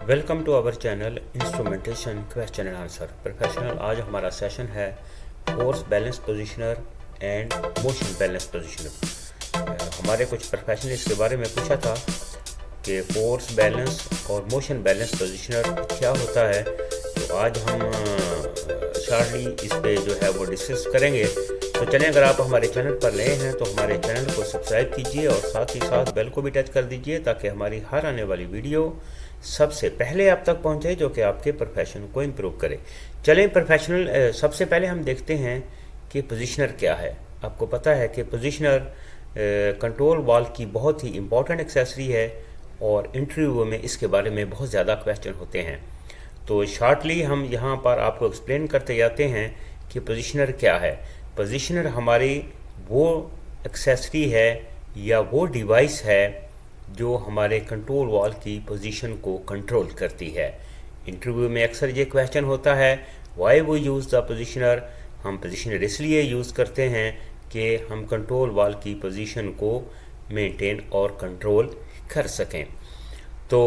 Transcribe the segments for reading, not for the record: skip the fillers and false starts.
Welcome to our channel instrumentation question and answer professional. आज हमारा session है force balance positioner and motion balance positioner. हमारे कुछ professional इसके बारे में पूछा था कि फोर्स बैलेंस और मोशन बैलेंस पोजिशनर क्या होता है, तो आज हम शॉर्टली इस पे जो है वो डिस्कस करेंगे। तो चलें, अगर आप हमारे चैनल पर नए हैं तो हमारे चैनल को सब्सक्राइब कीजिए और साथ ही साथ बेल को भी टच कर दीजिए ताकि हमारी हर आने वाली वीडियो सबसे पहले आप तक पहुंचे, जो कि आपके प्रोफेशन को इम्प्रूव करे। चलें प्रोफेशनल, सबसे पहले हम देखते हैं कि पोजीशनर क्या है। आपको पता है कि पोजीशनर कंट्रोल वाल्व की बहुत ही इम्पॉर्टेंट एक्सेसरी है और इंटरव्यू में इसके बारे में बहुत ज़्यादा क्वेश्चन होते हैं। तो शॉर्टली हम यहाँ पर आपको एक्सप्लेन करते जाते हैं कि पोजीशनर क्या है। पोजीशनर हमारी वो एक्सेसरी है या वो डिवाइस है जो हमारे कंट्रोल वाल्व की पोजीशन को कंट्रोल करती है। इंटरव्यू में अक्सर ये क्वेश्चन होता है, वाई वो यूज़ द पोजीशनर। हम पोजीशनर इसलिए यूज़ करते हैं कि हम कंट्रोल वाल्व की पोजीशन को मेंटेन और कंट्रोल कर सकें। तो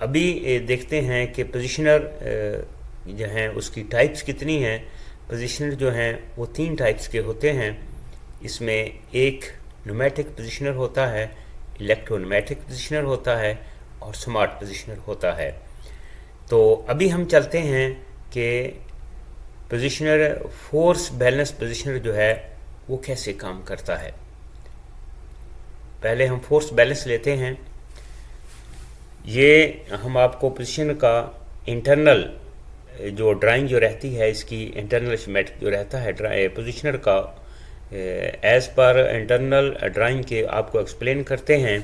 अभी देखते हैं कि पोजीशनर जो हैं उसकी टाइप्स कितनी हैं। पोजीशनर जो हैं वो 3 टाइप्स के होते हैं। इसमें एक न्यूमेटिक पोजीशनर होता है, इलेक्ट्रोन्यूमेटिक पोजीशनर होता है और स्मार्ट पोजीशनर होता है। तो अभी हम चलते हैं कि पोजीशनर फोर्स बैलेंस पोजीशनर जो है वो कैसे काम करता है। पहले हम फोर्स बैलेंस लेते हैं। ये हम आपको पोजीशन का इंटरनल जो ड्राइंग जो रहती है, इसकी इंटरनल स्कीमेटिक जो रहता है पोजीशनर का, एज पर इंटरनल ड्राइंग के आपको एक्सप्लेन करते हैं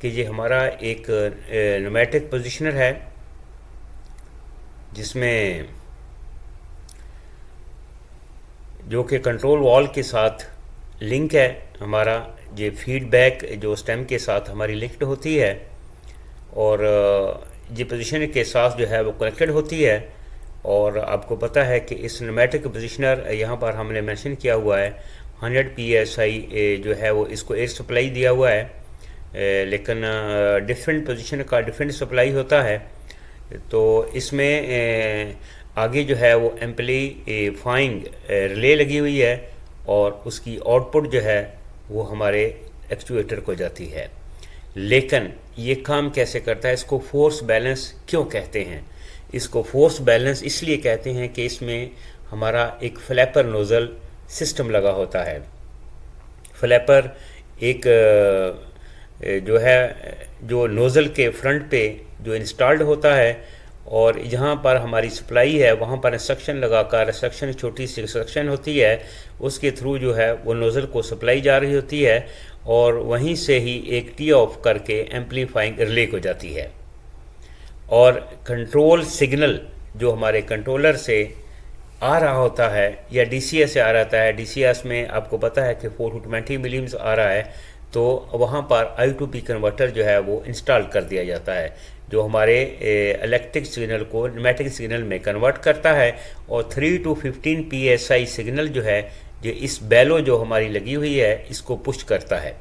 कि ये हमारा एक न्यूमेटिक पोजीशनर है जिसमें जो कि कंट्रोल वाल्व के साथ लिंक है। हमारा ये फीडबैक जो स्टेम के साथ हमारी लिंक्ड होती है और ये पोजीशनर के साथ जो है वो कनेक्टेड होती है। और आपको पता है कि इस न्यूमेटिक पोजीशनर यहाँ पर हमने मेंशन किया हुआ है 100 PSI जो है वो इसको एयर सप्लाई दिया हुआ है, लेकिन डिफरेंट पोजीशन का डिफरेंट सप्लाई होता है। तो इसमें आगे जो है वो एम्पलीफाइंग रिले लगी हुई है और उसकी आउटपुट जो है वो हमारे एक्चुएटर को जाती है। लेकिन ये काम कैसे करता है, इसको फोर्स बैलेंस क्यों कहते हैं? इसको फोर्स बैलेंस इसलिए कहते हैं कि इसमें हमारा एक फ्लैपर नोज़ल सिस्टम लगा होता है। फ्लैपर एक जो है जो नोज़ल के फ्रंट पे जो इंस्टॉल्ड होता है और जहाँ पर हमारी सप्लाई है वहाँ पर सक्शन लगाकर, सक्शन छोटी सी सक्शन होती है, उसके थ्रू जो है वो नोज़ल को सप्लाई जा रही होती है और वहीं से ही एक टी ऑफ करके एम्पलीफाइंग रिले को जाती है। और कंट्रोल सिग्नल जो हमारे कंट्रोलर से आ रहा होता है या DCS से आ रहा है, DCS में आपको पता है कि 420 मिलीम्स आ रहा है, तो वहाँ पर I2P कन्वर्टर जो है वो इंस्टॉल कर दिया जाता है जो हमारे इलेक्ट्रिक सिग्नल को न्यूमेटिक सिग्नल में कन्वर्ट करता है। और 3 to 15 PSI सिग्नल जो है जो इस बेलो जो हमारी लगी हुई है इसको पुश करता है।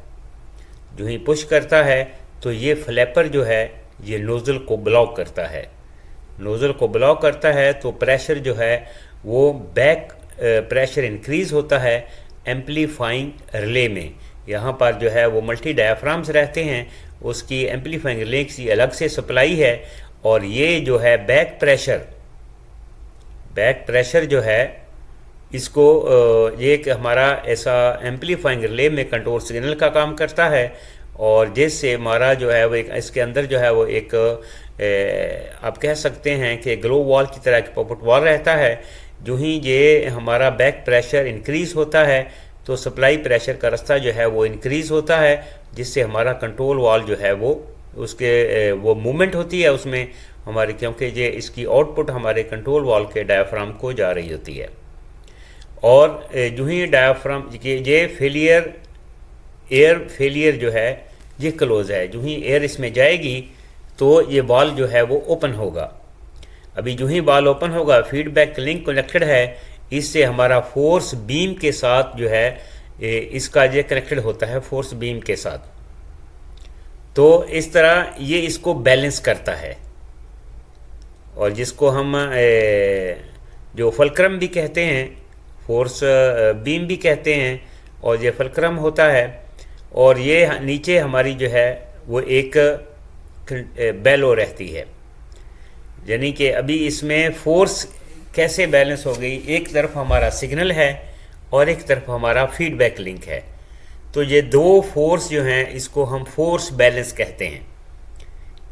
जो ही पुश करता है तो ये फ्लैपर जो है ये नोज़ल को ब्लॉक करता है। नोज़ल को ब्लॉक करता है तो प्रेशर जो है वो बैक प्रेशर इंक्रीज़ होता है एम्पलीफाइंग रिले में। यहाँ पर जो है वो मल्टी डायाफ्राम्स रहते हैं, उसकी एम्पलीफाइंग रिले की अलग से सप्लाई है और ये जो है बैक प्रेशर जो है इसको ये एक हमारा ऐसा एम्पलीफाइंग रिले में कंट्रोल सिग्नल का काम करता है और जिससे हमारा जो है वो एक इसके अंदर जो है वो एक आप कह सकते हैं कि ग्लो वॉल की तरह एक पॉकेट वॉल रहता है। जो ही ये हमारा बैक प्रेशर इंक्रीज़ होता है तो सप्लाई प्रेशर का रास्ता जो है वो इंक्रीज़ होता है, जिससे हमारा कंट्रोल वॉल जो है वो उसके वो मूवमेंट होती है उसमें हमारी, क्योंकि ये इसकी आउटपुट हमारे कंट्रोल वॉल के डायाफ्राम को जा रही होती है। और जो ही डायाफ्राम ये फेलियर एयर फेलियर जो है ये क्लोज है, जो ही एयर इसमें जाएगी तो ये वाल्व जो है वो ओपन होगा। अभी जो ही वाल्व ओपन होगा, फीडबैक लिंक कनेक्टेड है, इससे हमारा फोर्स बीम के साथ जो है इसका ये कनेक्टेड होता है फोर्स बीम के साथ। तो इस तरह ये इसको बैलेंस करता है। और जिसको हम जो फलक्रम भी कहते हैं, फोर्स बीम भी कहते हैं, और ये फलक्रम होता है। और ये नीचे हमारी जो है वो एक बेलो रहती है। यानी कि अभी इसमें फोर्स कैसे बैलेंस हो गई, एक तरफ हमारा सिग्नल है और एक तरफ हमारा फीडबैक लिंक है। तो ये दो फोर्स जो हैं इसको हम फोर्स बैलेंस कहते हैं।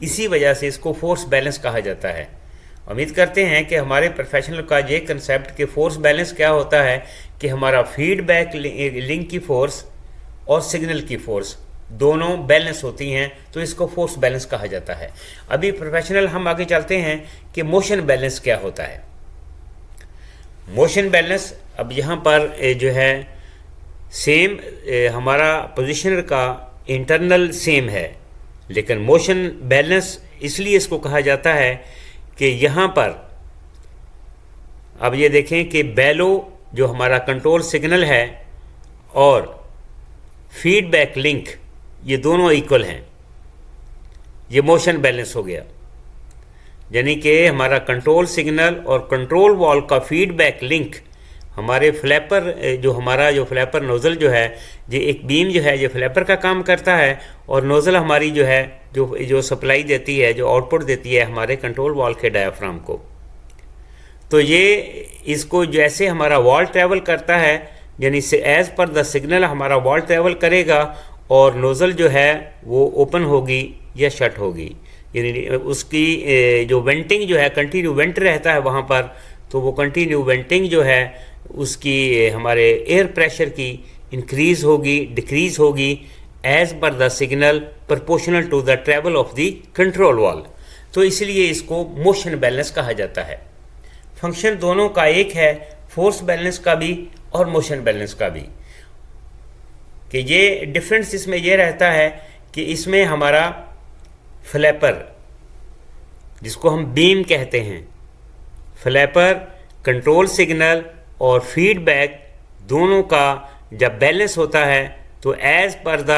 इसी वजह से इसको फोर्स बैलेंस कहा जाता है। उम्मीद करते हैं कि हमारे प्रोफेशनल का ये कंसेप्ट कि फोर्स बैलेंस क्या होता है कि हमारा फीडबैक लिंक की फोर्स और सिग्नल की फोर्स दोनों बैलेंस होती हैं, तो इसको फोर्स बैलेंस कहा जाता है। अभी प्रोफेशनल हम आगे चलते हैं कि मोशन बैलेंस क्या होता है। मोशन बैलेंस, अब यहाँ पर जो है सेम हमारा पोजीशनर का इंटरनल सेम है, लेकिन मोशन बैलेंस इसलिए इसको कहा जाता है कि यहाँ पर अब ये देखें कि बेलो जो हमारा कंट्रोल सिग्नल है और फीडबैक लिंक ये दोनों इक्वल हैं। ये मोशन बैलेंस हो गया, यानी कि हमारा कंट्रोल सिग्नल और कंट्रोल वॉल का फीडबैक लिंक हमारे फ्लैपर जो हमारा जो फ्लैपर नोज़ल जो है, ये एक बीम जो है ये फ्लैपर का काम करता है, और नोज़ल हमारी जो है जो सप्लाई देती है, जो आउटपुट देती है हमारे कंट्रोल वॉल के डायाफ्राम को। तो ये इसको जैसे हमारा वॉल ट्रैवल करता है, यानी से एज़ पर द सिग्नल हमारा वॉल ट्रैवल करेगा और नोज़ल जो है वो ओपन होगी या शट होगी, यानी उसकी जो वेंटिंग जो है कंटिन्यू वेंट रहता है वहाँ पर। तो वो कंटिन्यू वेंटिंग जो है उसकी हमारे एयर प्रेशर की इंक्रीज़ होगी, डिक्रीज़ होगी as per the signal proportional to the travel of the control valve. तो इसलिए इसको मोशन बैलेंस कहा जाता है। फंक्शन दोनों का एक है, फोर्स बैलेंस का भी और मोशन बैलेंस का भी। कि ये डिफरेंस इसमें यह रहता है कि इसमें हमारा फ्लैपर जिसको हम बीम कहते हैं, फ्लैपर कंट्रोल सिग्नल और फीडबैक दोनों का जब बैलेंस होता है तो एज़ पर द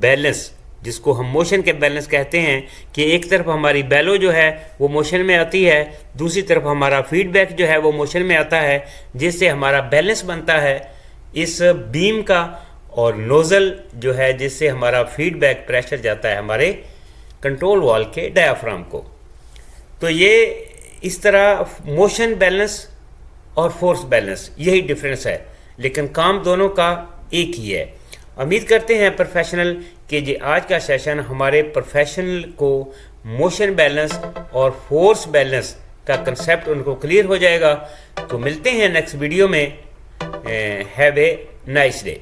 बैलेंस, जिसको हम मोशन के बैलेंस कहते हैं, कि एक तरफ हमारी बेलो जो है वो मोशन में आती है, दूसरी तरफ हमारा फीडबैक जो है वो मोशन में आता है, जिससे हमारा बैलेंस बनता है इस बीम का, और नोज़ल जो है जिससे हमारा फीडबैक प्रेशर जाता है हमारे कंट्रोल वॉल के डायाफ्राम को। तो ये इस तरह मोशन बैलेंस और फोर्स बैलेंस यही डिफरेंस है, लेकिन काम दोनों का एक ही है। उम्मीद करते हैं प्रोफेशनल कि ये आज का सेशन हमारे प्रोफेशनल को मोशन बैलेंस और फोर्स बैलेंस का कंसेप्ट उनको क्लियर हो जाएगा। तो मिलते हैं नेक्स्ट वीडियो में। Have a nice day.